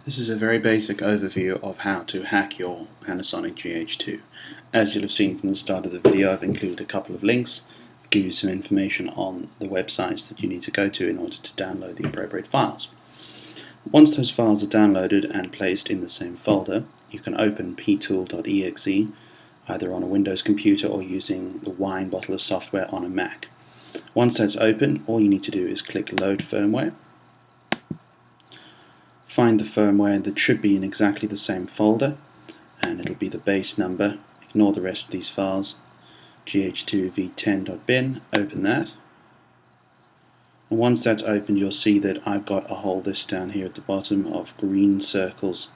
This is a very basic overview of how to hack your Panasonic GH2. As you'll have seen from the start of the video, I've included a couple of links to give you some information on the websites that you need to go to in order to download the appropriate files. Once those files are downloaded and placed in the same folder, you can open ptool.exe either on a Windows computer or using the wine bottle of software on a Mac. Once that's open, all you need to do is click Load Firmware. Find the firmware that should be in exactly the same folder, and it'll be the base number. Ignore the rest of these files. GH2 v10.bin, open that. And once that's opened, you'll see that I've got a whole list down here at the bottom of green circles.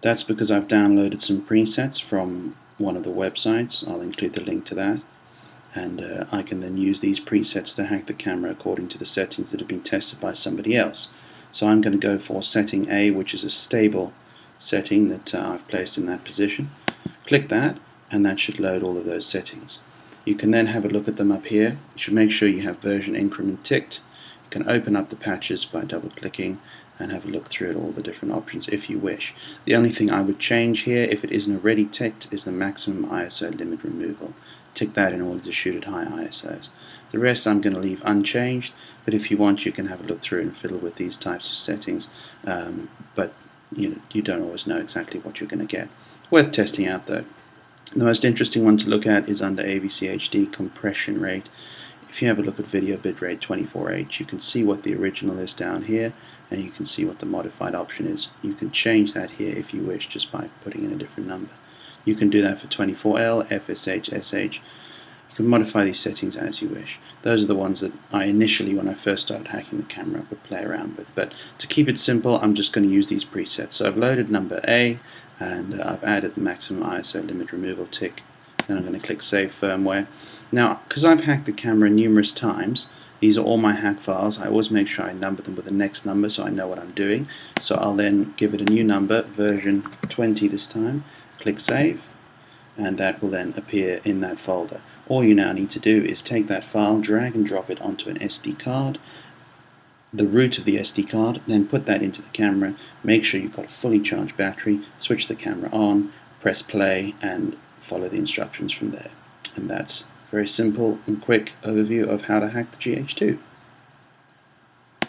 That's because I've downloaded some presets from one of the websites. I'll include the link to that. And I can then use these presets to hack the camera according to the settings that have been tested by somebody else. So I'm going to go for setting A, which is a stable setting that I've placed in that position. Click that, and that should load all of those settings. You can then have a look at them up here. You should make sure you have version increment ticked. You can open up the patches by double-clicking and have a look through at all the different options if you wish. The only thing I would change here, if it isn't already ticked, is the maximum ISO limit removal. Tick that in order to shoot at high ISOs. The rest I'm going to leave unchanged, but if you want you can have a look through and fiddle with these types of settings, but you don't always know exactly what you're going to get. Worth testing out though. The most interesting one to look at is under AVC HD compression rate. If you have a look at video bitrate 24H, you can see what the original is down here, and you can see what the modified option is. You can change that here if you wish, just by putting in a different number. You can do that for 24L, FSH, SH. You can modify these settings as you wish. Those are the ones that I initially, when I first started hacking the camera, would play around with. But to keep it simple, I'm just going to use these presets. So I've loaded number A, and I've added the maximum ISO limit removal tick. Then I'm going to click Save Firmware. Now, because I've hacked the camera numerous times, these are all my hack files. I always make sure I number them with the next number so I know what I'm doing. So I'll then give it a new number, version 20 this time. Click Save, and that will then appear in that folder. All you now need to do is take that file, drag and drop it onto an SD card, the root of the SD card, then put that into the camera, make sure you've got a fully charged battery, switch the camera on, press play, and follow the instructions from there. And that's a very simple and quick overview of how to hack the GH2.